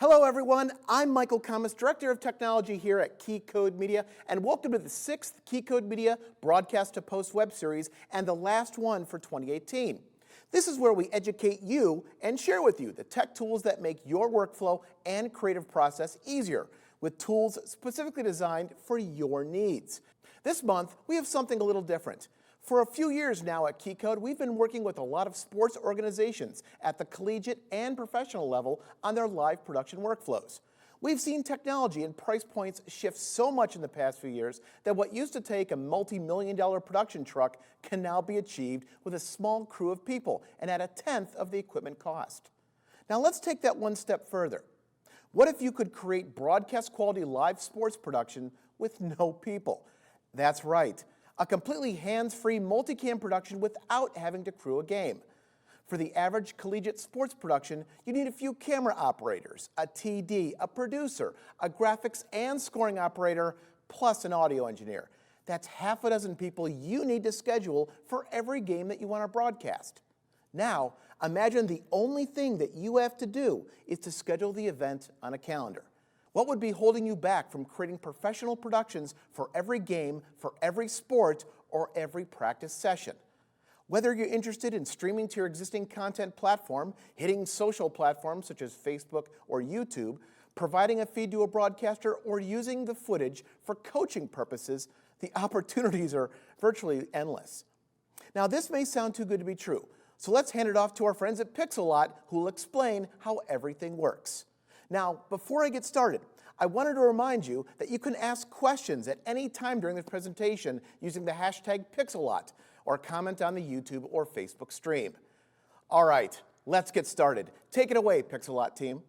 Hello everyone, I'm Michael Kamas, Director of Technology here at Key Code Media, and welcome to the 6th Key Code Media Broadcast to Post web series and the last one for 2018. This is where we educate you and share with you the tech tools that make your workflow and creative process easier, with tools specifically designed for your needs. This month, we have something a little different. For a few years now at Key Code, we've been working with a lot of sports organizations at the collegiate and professional level on their live production workflows. We've seen technology and price points shift so much in the past few years that what used to take a multi-million-dollar production truck can now be achieved with a small crew of people and at a tenth of the equipment cost. Now let's take that one step further. What if you could create broadcast-quality live sports production with no people? That's right. A completely hands-free multicam production without having to crew a game. For the average collegiate sports production, you need a few camera operators, a TD, a producer, a graphics and scoring operator, plus an audio engineer. That's half a dozen people you need to schedule for every game that you want to broadcast. Now, imagine the only thing that you have to do is to schedule the event on a calendar. What would be holding you back from creating professional productions for every game, for every sport, or every practice session? Whether you're interested in streaming to your existing content platform, hitting social platforms such as Facebook or YouTube, providing a feed to a broadcaster, or using the footage for coaching purposes, the opportunities are virtually endless. Now, this may sound too good to be true, so let's hand it off to our friends at Pixellot, who will explain how everything works. Now, before I get started, I wanted to remind you that you can ask questions at any time during this presentation using the hashtag Pixellot or comment on the YouTube or Facebook stream. All right, let's get started. Take it away, Pixellot team.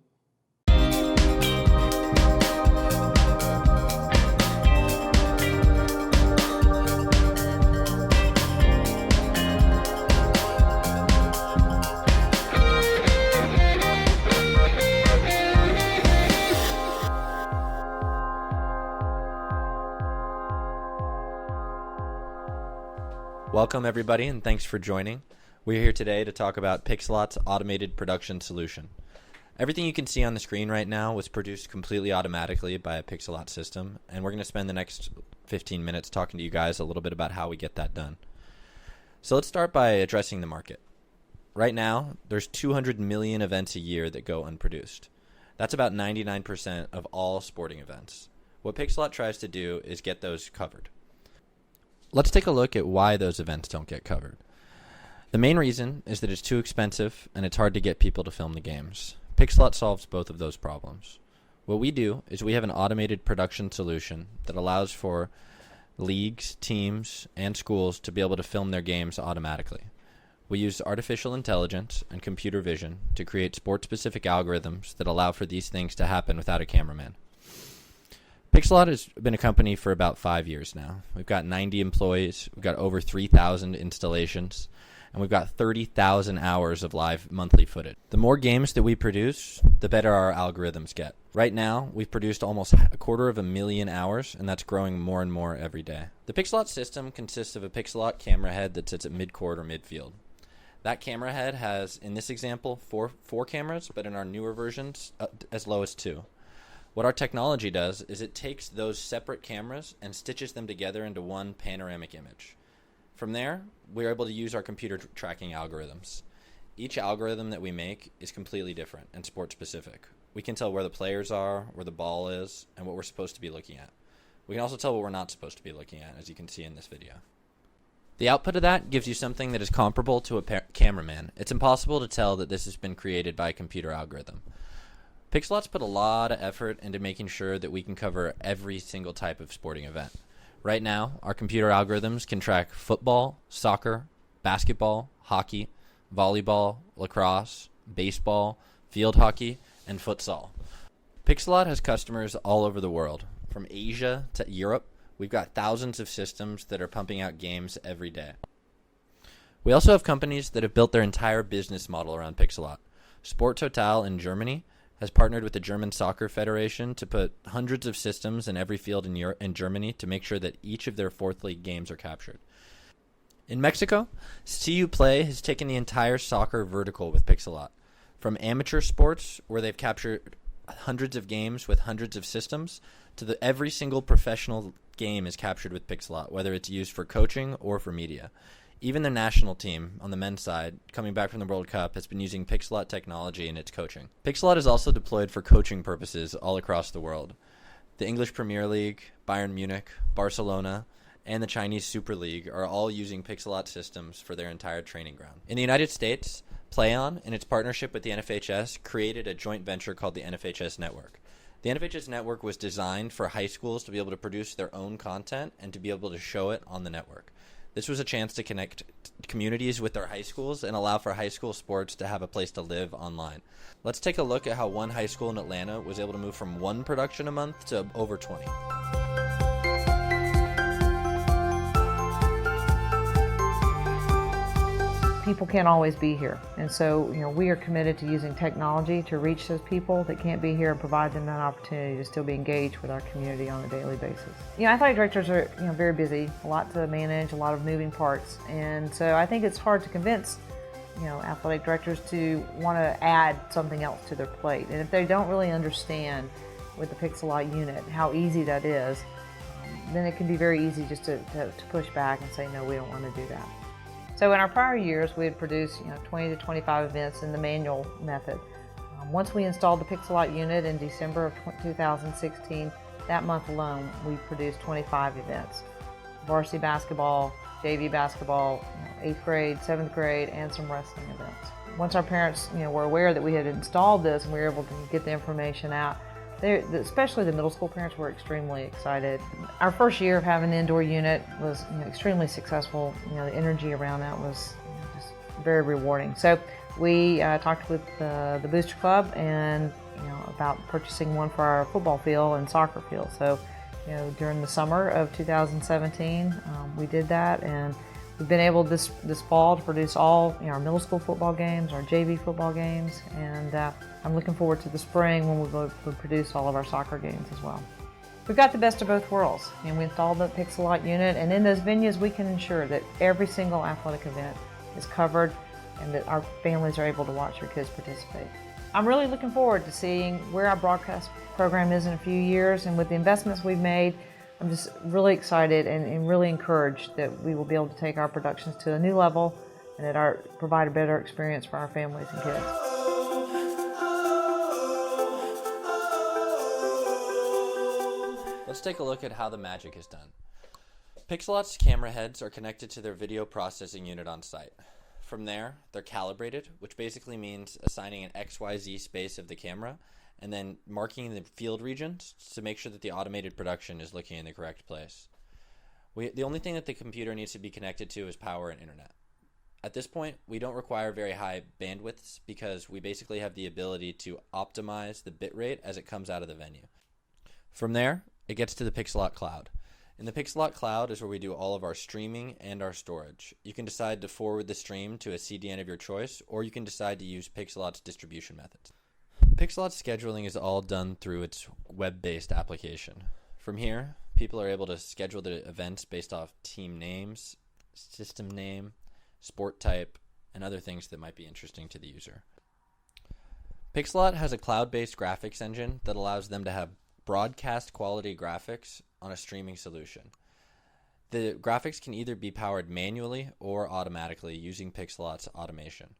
Welcome everybody and thanks for joining. We're here today to talk about Pixellot's automated production solution. Everything you can see on the screen right now was produced completely automatically by a Pixellot system, and we're going to spend the next 15 minutes talking to you guys a little bit about how we get that done. So let's start by addressing the market. Right now, there's 200 million events a year that go unproduced. That's about 99% of all sporting events. What Pixellot tries to do is get those covered. Let's take a look at why those events don't get covered. The main reason is that it's too expensive and it's hard to get people to film the games. Pixellot solves both of those problems. What we do is we have an automated production solution that allows for leagues, teams, and schools to be able to film their games automatically. We use artificial intelligence and computer vision to create sport-specific algorithms that allow for these things to happen without a cameraman. Pixellot has been a company for about 5 years now. We've got 90 employees, we've got over 3,000 installations, and we've got 30,000 hours of live monthly footage. The more games that we produce, the better our algorithms get. Right now, we've produced almost 250,000 hours, and that's growing more and more every day. The Pixellot system consists of a Pixellot camera head that sits at mid-court or midfield. That camera head has, in this example, four cameras, but in our newer versions, as low as 2. What our technology does is it takes those separate cameras and stitches them together into one panoramic image. From there, we're able to use our computer tracking algorithms. Each algorithm that we make is completely different and sport specific. We can tell where the players are, where the ball is, and what we're supposed to be looking at. We can also tell what we're not supposed to be looking at, as you can see in this video. The output of that gives you something that is comparable to a cameraman. It's impossible to tell that this has been created by a computer algorithm. Pixellot's put a lot of effort into making sure that we can cover every single type of sporting event. Right now, our computer algorithms can track football, soccer, basketball, hockey, volleyball, lacrosse, baseball, field hockey, and futsal. Pixellot has customers all over the world. From Asia to Europe, we've got thousands of systems that are pumping out games every day. We also have companies that have built their entire business model around Pixellot. Sport Total in Germany has partnered with the German Soccer Federation to put hundreds of systems in every field in Germany to make sure that each of their fourth league games are captured. In Mexico, CU Play has taken the entire soccer vertical with Pixellot. From amateur sports, where they've captured hundreds of games with hundreds of systems to every single professional game is captured with Pixellot, whether it's used for coaching or for media. Even the national team on the men's side, coming back from the World Cup, has been using Pixellot technology in its coaching. Pixellot is also deployed for coaching purposes all across the world. The English Premier League, Bayern Munich, Barcelona, and the Chinese Super League are all using Pixellot systems for their entire training ground. In the United States, PlayOn, in its partnership with the NFHS, created a joint venture called the NFHS Network. The NFHS Network was designed for high schools to be able to produce their own content and to be able to show it on the network. This was a chance to connect communities with their high schools and allow for high school sports to have a place to live online. Let's take a look at how one high school in Atlanta was able to move from one production a month to over 20. People can't always be here, and so we are committed to using technology to reach those people that can't be here and provide them that opportunity to still be engaged with our community on a daily basis. Athletic directors are very busy, a lot to manage, a lot of moving parts, and so I think it's hard to convince athletic directors to want to add something else to their plate. And if they don't really understand with the Pixellot unit how easy that is, then it can be very easy just to push back and say, no, we don't want to do that. So in our prior years, we had produced 20 to 25 events in the manual method. Once we installed the Pixellot unit in December of 2016, that month alone, we produced 25 events. Varsity basketball, JV basketball, 8th grade, 7th grade, and some wrestling events. Once our parents were aware that we had installed this and we were able to get the information out, especially the middle school parents were extremely excited. Our first year of having the indoor unit was extremely successful. The energy around that was just very rewarding. So we talked with the Booster Club and about purchasing one for our football field and soccer field. So during the summer of 2017, we ddid that, and we've been able this fall to produce all our middle school football games, our JV football games, and I'm looking forward to the spring when we'll produce all of our soccer games as well. We've got the best of both worlds, and we installed the Pixellot unit, and in those venues we can ensure that every single athletic event is covered and that our families are able to watch their kids participate. I'm really looking forward to seeing where our broadcast program is in a few years, and with the investments we've made, I'm just really excited and really encouraged that we will be able to take our productions to a new level and that provide a better experience for our families and kids. Let's take a look at how the magic is done. Pixellot's camera heads are connected to their video processing unit on site. From there, they're calibrated, which basically means assigning an XYZ space of the camera and then marking the field regions to make sure that the automated production is looking in the correct place. The only thing that the computer needs to be connected to is power and internet. At this point, we don't require very high bandwidths because we basically have the ability to optimize the bitrate as it comes out of the venue. From there, it gets to the Pixellot cloud. In the Pixellot cloud is where we do all of our streaming and our storage. You can decide to forward the stream to a CDN of your choice, or you can decide to use Pixellot's distribution methods. Pixellot's scheduling is all done through its web-based application. From here, people are able to schedule the events based off team names, system name, sport type, and other things that might be interesting to the user. Pixellot has a cloud-based graphics engine that allows them to have broadcast quality graphics on a streaming solution. The graphics can either be powered manually or automatically using Pixellot's automation.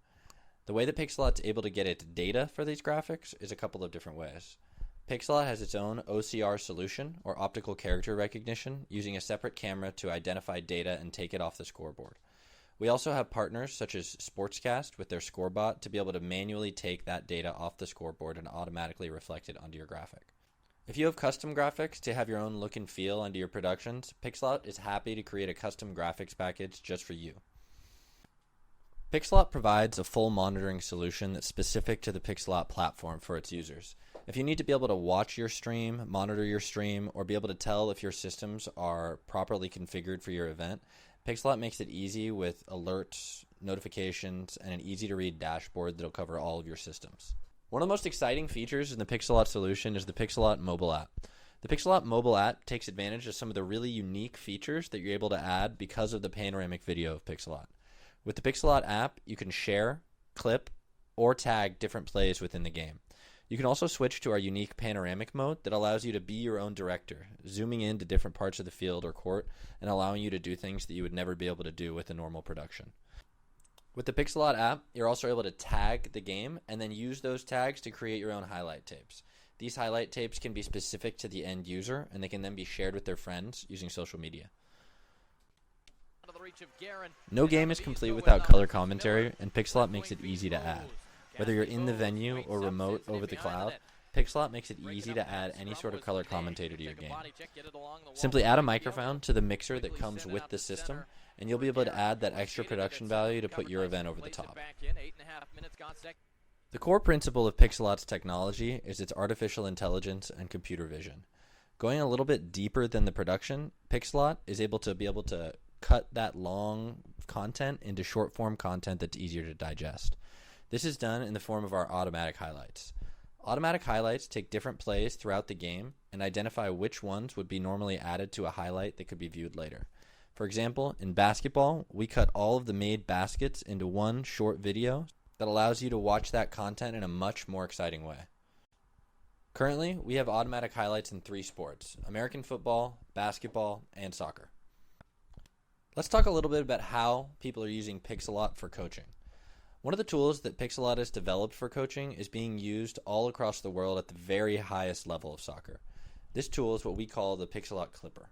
The way that Pixellot's able to get its data for these graphics is a couple of different ways. Pixellot has its own OCR solution, or optical character recognition, using a separate camera to identify data and take it off the scoreboard. We also have partners such as Sportscast with their scorebot to be able to manually take that data off the scoreboard and automatically reflect it onto your graphic. If you have custom graphics to have your own look and feel onto your productions, Pixellot is happy to create a custom graphics package just for you. Pixellot provides a full monitoring solution that's specific to the Pixellot platform for its users. If you need to be able to watch your stream, monitor your stream, or be able to tell if your systems are properly configured for your event, Pixellot makes it easy with alerts, notifications, and an easy-to-read dashboard that'll cover all of your systems. One of the most exciting features in the Pixellot solution is the Pixellot mobile app. The Pixellot mobile app takes advantage of some of the really unique features that you're able to add because of the panoramic video of Pixellot. With the Pixellot app, you can share, clip, or tag different plays within the game. You can also switch to our unique panoramic mode that allows you to be your own director, zooming into different parts of the field or court and allowing you to do things that you would never be able to do with a normal production. With the Pixellot app, you're also able to tag the game and then use those tags to create your own highlight tapes. These highlight tapes can be specific to the end user, and they can then be shared with their friends using social media. No game is complete without color commentary, and Pixellot makes it easy to add. Whether you're in the venue or remote over the cloud, Pixellot makes it easy to add any sort of color commentator to your game. Simply add a microphone to the mixer that comes with the system, and you'll be able to add that extra production value to put your event over the top. The core principle of Pixellot's technology is its artificial intelligence and computer vision. Going a little bit deeper than the production, Pixellot is able to cut that long content into short form content that's easier to digest. This is done in the form of our automatic highlights. Automatic highlights take different plays throughout the game and identify which ones would be normally added to a highlight that could be viewed later. For example, in basketball, we cut all of the made baskets into one short video that allows you to watch that content in a much more exciting way. Currently, we have automatic highlights in 3 sports: American football, basketball, and soccer. Let's talk a little bit about how people are using Pixellot for coaching. One of the tools that Pixellot has developed for coaching is being used all across the world at the very highest level of soccer. This tool is what we call the Pixellot Clipper.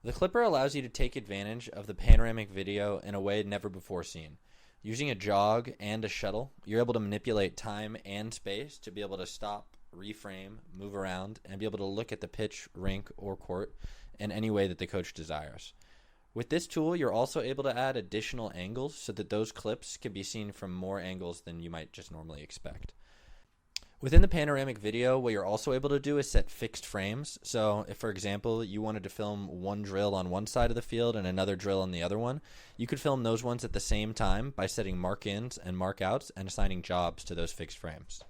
The Clipper allows you to take advantage of the panoramic video in a way never before seen. Using a jog and a shuttle, you're able to manipulate time and space to be able to stop, reframe, move around, and be able to look at the pitch, rink, or court in any way that the coach desires. With this tool, you're also able to add additional angles so that those clips can be seen from more angles than you might just normally expect. Within the panoramic video, what you're also able to do is set fixed frames. So if, for example, you wanted to film one drill on one side of the field and another drill on the other one, you could film those ones at the same time by setting mark-ins and mark-outs and assigning jobs to those fixed frames.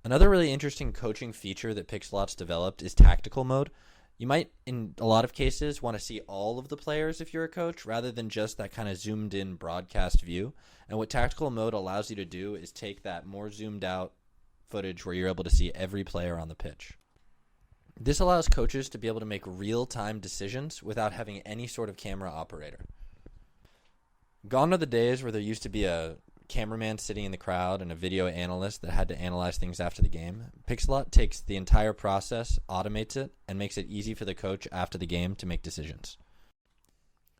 Another really interesting coaching feature that Pixellot's developed is tactical mode. You might, in a lot of cases, want to see all of the players if you're a coach rather than just that kind of zoomed in broadcast view. And what tactical mode allows you to do is take that more zoomed out footage where you're able to see every player on the pitch. This allows coaches to be able to make real-time decisions without having any sort of camera operator. Gone are the days where there used to be a cameraman sitting in the crowd and a video analyst that had to analyze things after the game. Pixellot takes the entire process, automates it, and makes it easy for the coach after the game to make decisions.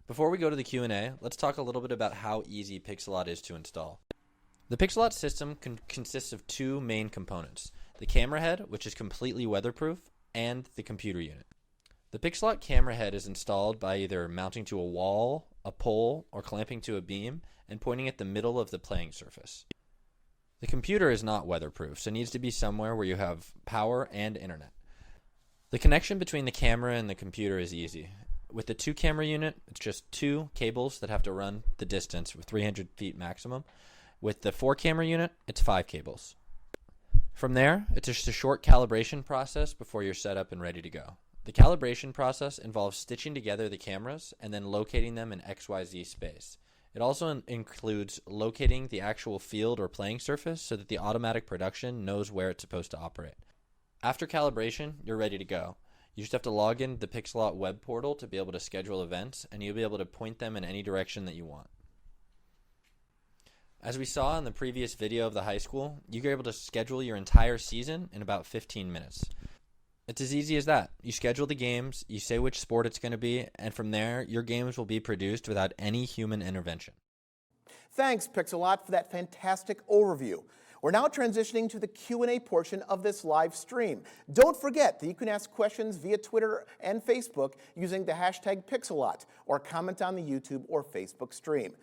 Before we go to the Q&A, let's talk a little bit about how easy Pixellot is to install. The Pixellot system consists of 2 main components: the camera head, which is completely weatherproof, and the computer unit. The Pixellot camera head is installed by either mounting to a wall, a pole, or clamping to a beam and pointing at the middle of the playing surface. The computer is not weatherproof, so it needs to be somewhere where you have power and internet. The connection between the camera and the computer is easy. With the 2 camera unit, it's just 2 cables that have to run the distance with 300 feet maximum. With the 4 camera unit, it's 5 cables. From there, it's just a short calibration process before you're set up and ready to go. The calibration process involves stitching together the cameras and then locating them in XYZ space. It also includes locating the actual field or playing surface so that the automatic production knows where it's supposed to operate. After calibration, you're ready to go. You just have to log in the Pixellot web portal to be able to schedule events, and you'll be able to point them in any direction that you want. As we saw in the previous video of the high school, you're able to schedule your entire season in about 15 minutes. It's as easy as that. You schedule the games, you say which sport it's going to be, and from there, your games will be produced without any human intervention. Thanks, Pixellot, for that fantastic overview. We're now transitioning to the Q&A portion of this live stream. Don't forget that you can ask questions via Twitter and Facebook using the hashtag Pixellot, or comment on the YouTube or Facebook stream.